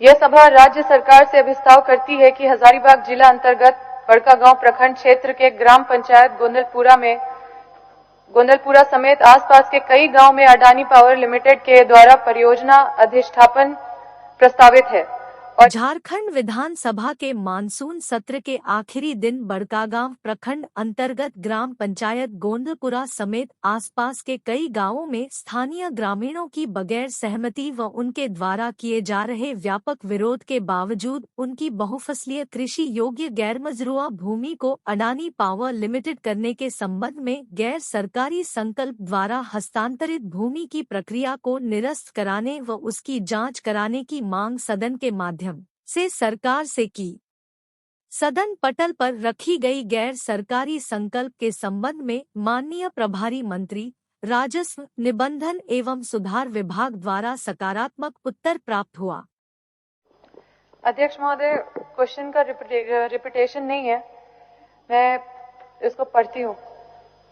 यह सभा राज्य सरकार से अभिस्ताव करती है कि हजारीबाग जिला अंतर्गत बड़कागांव प्रखंड क्षेत्र के ग्राम पंचायत गोंदलपुरा समेत आसपास के कई गांव में अडानी पावर लिमिटेड के द्वारा परियोजना अधिष्ठापन प्रस्तावित है। और झारखंड विधानसभा के मानसून सत्र के आखिरी दिन बड़कागांव प्रखंड अंतर्गत ग्राम पंचायत गोंदलपुरा समेत आसपास के कई गांवों में स्थानीय ग्रामीणों की बगैर सहमति व उनके द्वारा किए जा रहे व्यापक विरोध के बावजूद उनकी बहुफसलीय कृषि योग्य गैर मजरूआ भूमि को अडानी पावर लिमिटेड करने के संबंध में गैर सरकारी संकल्प द्वारा हस्तांतरित भूमि की प्रक्रिया को निरस्त कराने व उसकी जाँच कराने की मांग सदन के माध्यम से सरकार से की। सदन पटल पर रखी गई गैर सरकारी संकल्प के संबंध में माननीय प्रभारी मंत्री राजस्व निबंधन एवं सुधार विभाग द्वारा सकारात्मक उत्तर प्राप्त हुआ। अध्यक्ष महोदय, क्वेश्चन का रिपीटेशन नहीं है, मैं इसको पढ़ती हूँ।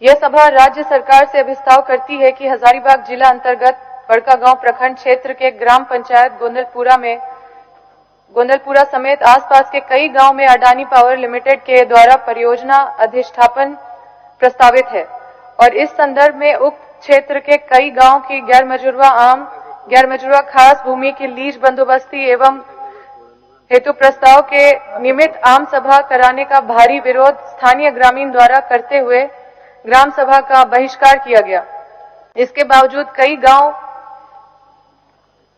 यह सभा राज्य सरकार से अभिस्ताव करती है कि हजारीबाग जिला अंतर्गत बड़कागांव प्रखंड क्षेत्र के ग्राम पंचायत गोंदलपुरा समेत आसपास के कई गांव में अडानी पावर लिमिटेड के द्वारा परियोजना अधिष्ठापन प्रस्तावित है और इस संदर्भ में उक्त क्षेत्र के कई गांव की गैर मजरूआ खास भूमि की लीज बंदोबस्ती एवं हेतु प्रस्ताव के निमित्त आम सभा कराने का भारी विरोध स्थानीय ग्रामीण द्वारा करते हुए ग्राम सभा का बहिष्कार किया गया। इसके बावजूद कई गांव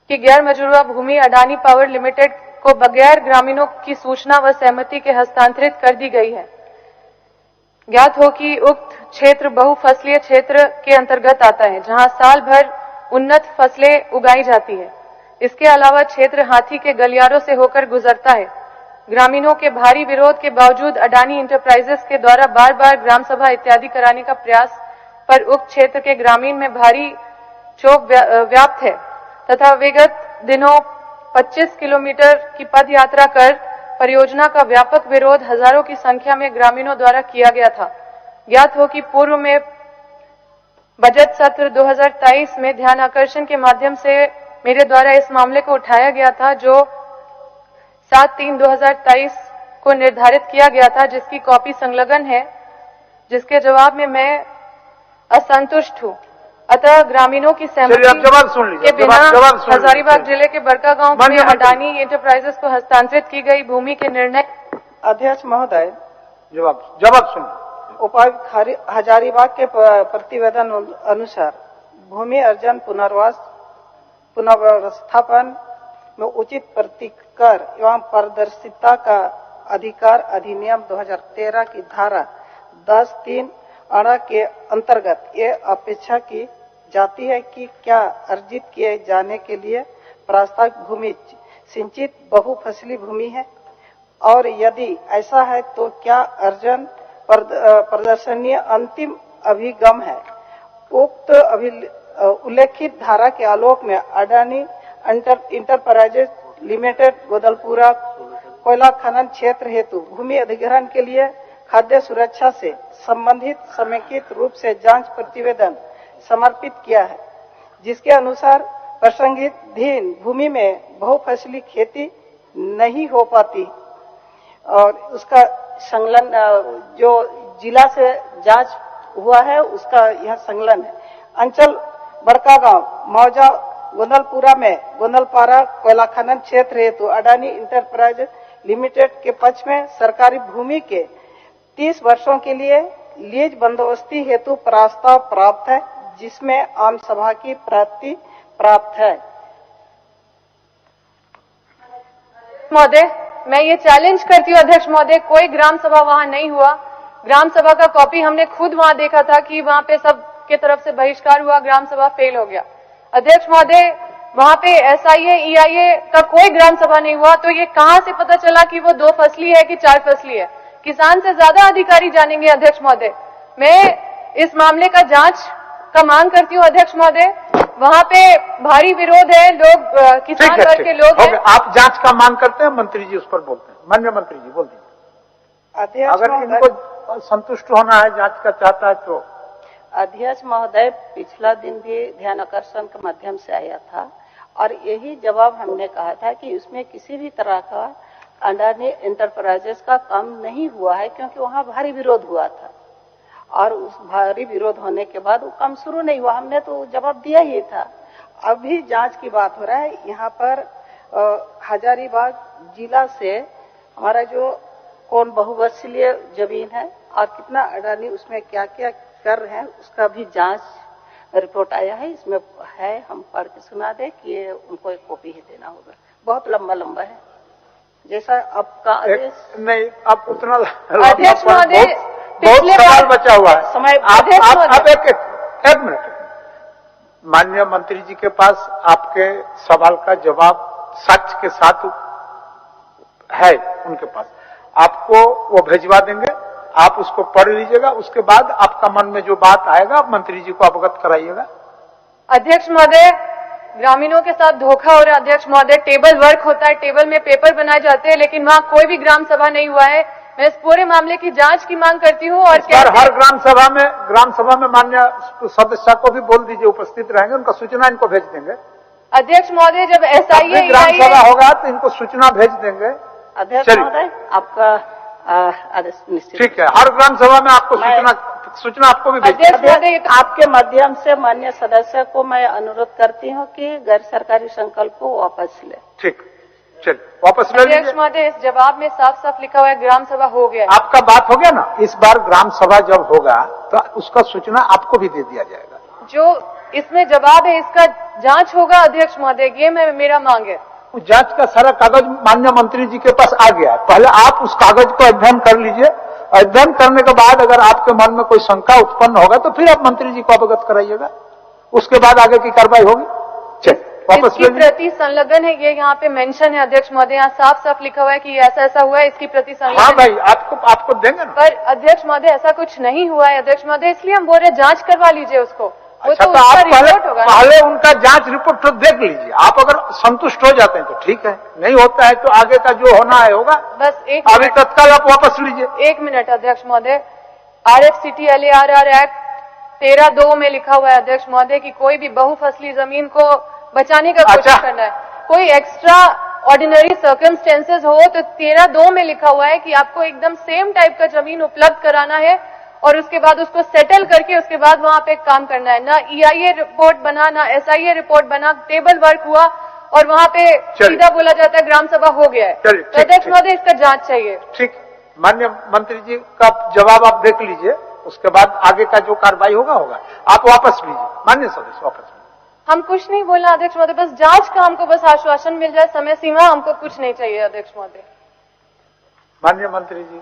की गैर मजरूआ भूमि अडानी पावर लिमिटेड को बगैर ग्रामीणों की सूचना व सहमति के हस्तांतरित कर दी गई है। ज्ञात हो कि उक्त क्षेत्र बहुफसलीय क्षेत्र के अंतर्गत आता है, जहां साल भर उन्नत फसलें उगाई जाती है। इसके अलावा क्षेत्र हाथी के गलियारों से होकर गुजरता है। ग्रामीणों के भारी विरोध के बावजूद अडानी इंटरप्राइजेस के द्वारा बार बार ग्राम सभा इत्यादि कराने का प्रयास पर उक्त क्षेत्र के ग्रामीण में भारी क्षोभ व्याप्त है तथा विगत दिनों 25 किलोमीटर की पद यात्रा कर परियोजना का व्यापक विरोध हजारों की संख्या में ग्रामीणों द्वारा किया गया था। ज्ञात हो कि पूर्व में बजट सत्र 2023 में ध्यान आकर्षण के माध्यम से मेरे द्वारा इस मामले को उठाया गया था, जो 7/3/2023 को निर्धारित किया गया था, जिसकी कॉपी संलग्न है, जिसके जवाब में मैं असंतुष्ट हूं। अतः ग्रामीणों की सहमति के बिना हजारीबाग जिले के बड़कागांव में अडानी इंटरप्राइजेस को हस्तांतरित की गई भूमि के निर्णय। अध्यक्ष महोदय, जवाब सुनिए। उपायुक्त हजारीबाग के प्रतिवेदन अनुसार भूमि अर्जन पुनर्व्यवस्थापन में उचित प्रतिकर एवं पारदर्शिता का अधिकार अधिनियम 2013 की धारा 10(3) अड़ा के अंतर्गत ये अपेक्षा की जाती है कि क्या अर्जित किए जाने के लिए प्रस्तावित भूमि सिंचित बहुफसली भूमि है, और यदि ऐसा है तो क्या अर्जन प्रदर्शनीय अंतिम अभिगम है। उक्त उल्लेखित धारा के आलोक में अडानी इंटरप्राइजेज लिमिटेड गोदलपुरा कोयला खनन क्षेत्र हेतु भूमि अधिग्रहण के लिए खाद्य सुरक्षा से संबंधित समेकित रूप से जांच प्रतिवेदन समर्पित किया है, जिसके अनुसार प्रसंगित भूमि में बहुफसली खेती नहीं हो पाती और उसका संलग्न जो जिला से जांच हुआ है उसका यह संलग्न है। अंचल बड़कागांव मौजा गोंदलपुरा में गोंदलपारा कोयला खनन क्षेत्र हेतु अडानी इंटरप्राइज लिमिटेड के पक्ष में सरकारी भूमि के 30 वर्षों के लिए लीज बंदोबस्ती हेतु प्रस्ताव प्राप्त है, जिसमें आम सभा की प्राप्ति प्राप्त है। महोदय, मैं ये चैलेंज करती हूँ अध्यक्ष महोदय, कोई ग्राम सभा वहाँ नहीं हुआ। ग्राम सभा का कॉपी हमने खुद वहाँ देखा था कि वहाँ पे सब के तरफ से बहिष्कार हुआ, ग्राम सभा फेल हो गया। अध्यक्ष महोदय, वहाँ पे SIA EIA का कोई ग्राम सभा नहीं हुआ, तो ये कहाँ से पता चला कि वो 2 फसली है कि 4 फसली है? किसान से ज्यादा अधिकारी जानेंगे। अध्यक्ष महोदय, मैं इस मामले का जांच का मांग करती हूँ। अध्यक्ष महोदय, वहाँ पे भारी विरोध है, लोग किसान वर्ग के लोग हैं। आप जांच का मांग करते हैं, मंत्री जी उस पर बोलते हैं। माननीय मंत्री जी बोल दीजिए। अगर इनको संतुष्ट होना है, जांच का चाहता है तो। अध्यक्ष महोदय, पिछला दिन भी ध्यान आकर्षण के माध्यम से आया था और यही जवाब हमने कहा था कि उसमें किसी भी तरह का अडानी एंटरप्राइजेस का काम नहीं हुआ है, क्योंकि वहां भारी विरोध हुआ था और उस भारी विरोध होने के बाद वो काम शुरू नहीं हुआ। हमने तो जवाब दिया ही था। अभी जांच की बात हो रहा है। यहाँ पर हजारीबाग जिला से हमारा जो कौन बहुवर्षीय जमीन है और कितना अडानी उसमें क्या क्या कर रहे हैं, उसका भी जांच रिपोर्ट आया है। इसमें है, हम पढ़ के सुना दे कि ये उनको एक कॉपी ही देना होगा। बहुत लंबा है, जैसा आपका आदेश नहीं। अब उतना अध्यक्ष महोदय बहुत सवाल बचा हुआ है। समय आप एक मिनट, माननीय मंत्री जी के पास आपके सवाल का जवाब सच के साथ है, उनके पास आपको वो भेजवा देंगे। आप उसको पढ़ लीजिएगा, उसके बाद आपका मन में जो बात आएगा आप मंत्री जी को अवगत कराइएगा। अध्यक्ष महोदय, ग्रामीणों के साथ धोखा हो रहा है। अध्यक्ष महोदय, टेबल वर्क होता है, टेबल में पेपर बनाए जाते हैं, लेकिन वहाँ कोई भी ग्राम सभा नहीं हुआ है। मैं इस पूरे मामले की जांच की मांग करती हूँ। और हर ग्राम सभा में माननीय सदस्य को भी बोल दीजिए, उपस्थित रहेंगे, उनका सूचना इनको भेज देंगे। अध्यक्ष महोदय, जब SIA ग्राम सभा होगा तो इनको सूचना भेज देंगे। अध्यक्ष महोदय, आपका आदेश निश्चित। ठीक है, हर ग्राम सभा में आपको सूचना आपको भी भेज देंगे। आपके माध्यम से माननीय सदस्य को मैं अनुरोध करती हूँ कि गैर सरकारी संकल्प को वापस ले। ठीक, चलिए वापस ले लीजिए। अध्यक्ष महोदय, इस जवाब में साफ साफ लिखा हुआ है ग्राम सभा हो गया। आपका बात हो गया ना। इस बार ग्राम सभा जब होगा तो उसका सूचना आपको भी दे दिया जाएगा। जो इसमें जवाब है इसका जांच होगा अध्यक्ष महोदय, ये मेरा मांग है। जांच का सारा कागज माननीय मंत्री जी के पास आ गया है। पहले आप उस कागज को अध्ययन कर लीजिए। अध्ययन करने के बाद अगर आपके मन में कोई शंका उत्पन्न होगा तो फिर आप मंत्री जी को अवगत कराइएगा। उसके बाद आगे की कार्रवाई होगी। चलिए वापस इसकी प्रति संलग्न है, ये यहाँ पे मेंशन है अध्यक्ष महोदय। यहाँ साफ साफ लिखा हुआ है कि ऐसा हुआ है, इसकी प्रति संलग्न। हाँ भाई, आपको देंगे ना। पर अध्यक्ष महोदय, ऐसा कुछ नहीं हुआ है अध्यक्ष महोदय, इसलिए हम बोल रहे जांच करवा लीजिए उसको। अच्छा, तो आप पहले उनका जांच रिपोर्ट तो देख लीजिए। आप अगर संतुष्ट हो जाते हैं तो ठीक है, नहीं होता है तो आगे का जो होना है होगा। बस एक अभी तत्काल आप वापस लीजिए। 1 मिनट अध्यक्ष महोदय। RFCTLARR एक्ट 13(2) में लिखा हुआ है अध्यक्ष महोदय कि कोई भी बहुफसली जमीन को बचाने का कोशिश करना है, कोई एक्स्ट्रा ऑर्डिनरी सर्कमस्टेंसेस हो तो 13(2) में लिखा हुआ है कि आपको एकदम सेम टाइप का जमीन उपलब्ध कराना है और उसके बाद उसको सेटल करके उसके बाद वहां पे काम करना है। ना EIA रिपोर्ट बना, ना SIA रिपोर्ट बना, टेबल वर्क हुआ और वहां पे सीधा बोला जाता है ग्राम सभा हो गया है। तो अध्यक्ष महोदय, इसका जांच चाहिए। ठीक, माननीय मंत्री जी का जवाब आप देख लीजिए, उसके बाद आगे का जो कार्रवाई होगा। आप वापस लीजिए, माननीय सदस्य वापस लीजिए। हम कुछ नहीं बोलना अध्यक्ष महोदय, बस जांच का हमको बस आश्वासन मिल जाए, समय सीमा, हमको कुछ नहीं चाहिए अध्यक्ष महोदय। माननीय मंत्री जी,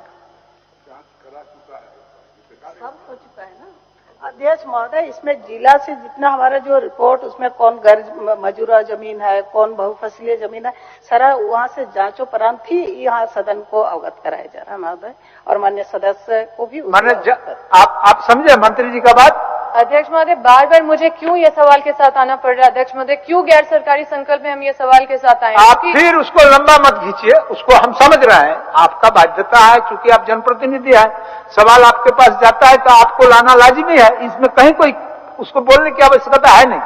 सब हो चुका है ना अध्यक्ष महोदय। इसमें जिला से जितना हमारा जो रिपोर्ट, उसमें कौन गैर मजूरा जमीन है, कौन बहुफसलीय जमीन है, सारा वहाँ से जांचोपरांत ही यहाँ सदन को अवगत कराया जा रहा है महोदय। और माननीय सदस्य को भी आप समझे मंत्री जी का बात। अध्यक्ष महोदय, बार बार मुझे क्यों ये सवाल के साथ आना पड़ रहा है अध्यक्ष महोदय? क्यों गैर सरकारी संकल्प में हम ये सवाल के साथ आए? आप फिर उसको लंबा मत खींचिए, उसको हम समझ रहे हैं, आपका बाध्यता है, चूंकि आप जनप्रतिनिधि हैं, सवाल आपके पास जाता है तो आपको लाना लाजिमी है। इसमें कहीं कोई उसको बोलने की आवश्यकता है नहीं,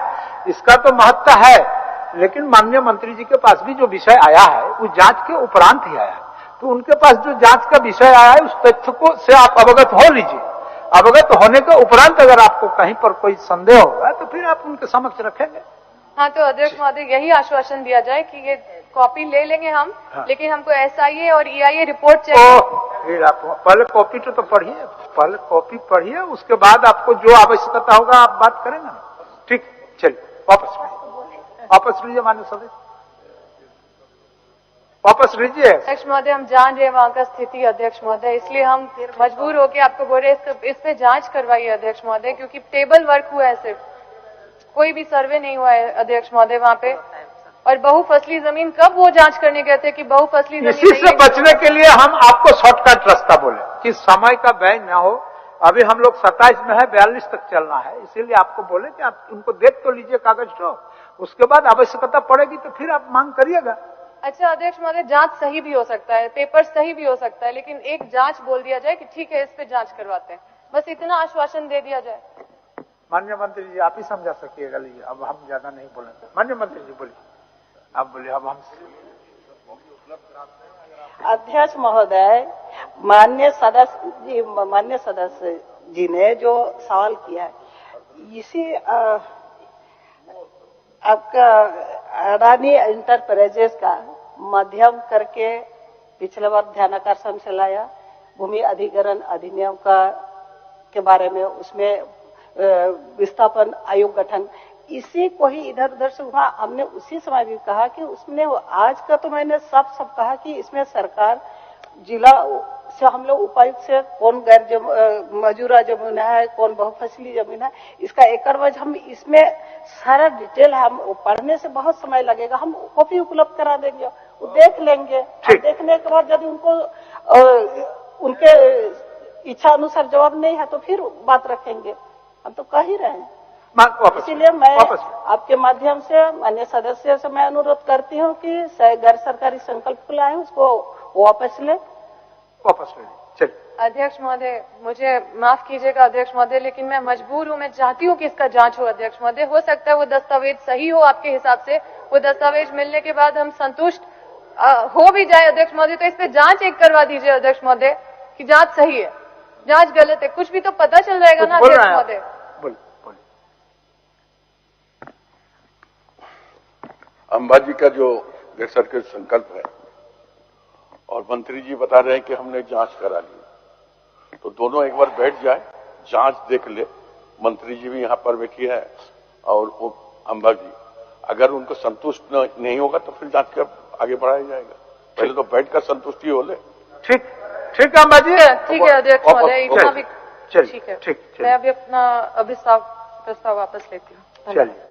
इसका तो महत्ता है। लेकिन माननीय मंत्री जी के पास भी जो विषय आया है वो जांच के उपरांत ही आया है, तो उनके पास जो जांच का विषय आया है उस तथ्य को से आप अवगत हो लीजिए। अवगत होने के उपरांत अगर आपको कहीं पर कोई संदेह होगा तो फिर आप उनके समक्ष रखेंगे। हाँ, तो अध्यक्ष महोदय, यही आश्वासन दिया जाए कि ये कॉपी ले लेंगे हम। हाँ। लेकिन हमको SIA और EIA रिपोर्ट चाहिए। फिर आप पहले कॉपी तो पढ़िए, पहले कॉपी पढ़िए, उसके बाद आपको जो आवश्यकता होगा आप बात करेंगे ना। ठीक, चलिए वापस लीजिए माननीय सदस्य, वापस लीजिए। अध्यक्ष महोदय, हम जान रहे हैं वहाँ का स्थिति अध्यक्ष महोदय, इसलिए हम मजबूर होकर आपको बोल रहे हैं इस पे जांच करवाइए अध्यक्ष महोदय, क्योंकि टेबल वर्क हुआ है, सिर्फ कोई भी सर्वे नहीं हुआ है अध्यक्ष महोदय वहाँ पे। और बहुफसली जमीन कब वो जांच करने गए थे कि बहुफसली जमीन? इसी से बचने के लिए हम आपको शॉर्टकट रास्ता बोले कि समय का व्यय न हो। अभी हम लोग 27 में है, 42 तक चलना है, इसीलिए आपको बोले कि आप उनको देख तो लीजिए कागज को, उसके बाद आवश्यकता पड़ेगी तो फिर आप मांग करिएगा। अच्छा अध्यक्ष महोदय, जांच सही भी हो सकता है, पेपर सही भी हो सकता है, लेकिन एक जांच बोल दिया जाए कि ठीक है इस पे जांच करवाते हैं, बस इतना आश्वासन दे दिया जाए। माननीय मंत्री जी, आप ही समझा सकिएगा। लीजिए, अब हम ज्यादा नहीं बोलेंगे। माननीय मंत्री जी बोलिए। आप बोलिए। अब हम अध्यक्ष महोदय, माननीय सदस्य जी ने जो सवाल किया है, इसी आपका अडानी इंटरप्राइजेस का माध्यम करके पिछले बार ध्यानाकर्षण से लाया, भूमि अधिग्रहण अधिनियम के बारे में, उसमें विस्थापन आयोग गठन, इसी को ही इधर उधर से हुआ। हमने उसी समय भी कहा कि उसने आज का तो मैंने सब कहा कि इसमें सरकार जिला से हम लोग उपायुक्त से कौन गैर मजूरा जमीन है, कौन बहुफसली जमीन है, इसका एकड़ वाइज हम इसमें सारा डिटेल हम पढ़ने से बहुत समय लगेगा, हम कॉपी उपलब्ध करा देंगे, वो देख लेंगे। देखने के बाद यदि उनको उनके इच्छा अनुसार जवाब नहीं है तो फिर बात रखेंगे। हम तो कह ही रहे हैं। इसीलिए मैं आपके माध्यम से माननीय सदस्य से मैं अनुरोध करती हूँ कि गैर सरकारी संकल्प लाए उसको वापस ले। चलिए। अध्यक्ष महोदय, मुझे माफ कीजिएगा अध्यक्ष महोदय, लेकिन मैं मजबूर हूँ, मैं चाहती हूँ कि इसका जांच हो अध्यक्ष महोदय। हो सकता है वो दस्तावेज सही हो आपके हिसाब से, वो दस्तावेज मिलने के बाद हम संतुष्ट हो भी जाए अध्यक्ष महोदय, तो इस पे जांच एक करवा दीजिए अध्यक्ष महोदय कि जांच सही है, जांच गलत है, कुछ भी तो पता चल जाएगा ना अध्यक्ष महोदय। अंबाजी का जो गैर सरकारी संकल्प है और मंत्री जी बता रहे हैं कि हमने जांच करा ली, तो दोनों एक बार बैठ जाए, जांच देख ले। मंत्री जी भी यहाँ पर बैठी है और वो अंबाजी, अगर उनको संतुष्ट नहीं होगा तो फिर जांच कर आगे बढ़ाया जाएगा। पहले तो बैठकर संतुष्टि हो ले। ठीक है अंबाजी। ठीक है अध्यक्ष महोदय, इतना भी ठीक है। ठीक। मैं अभी अपना प्रस्ताव वापस लेती हूँ। चलिए।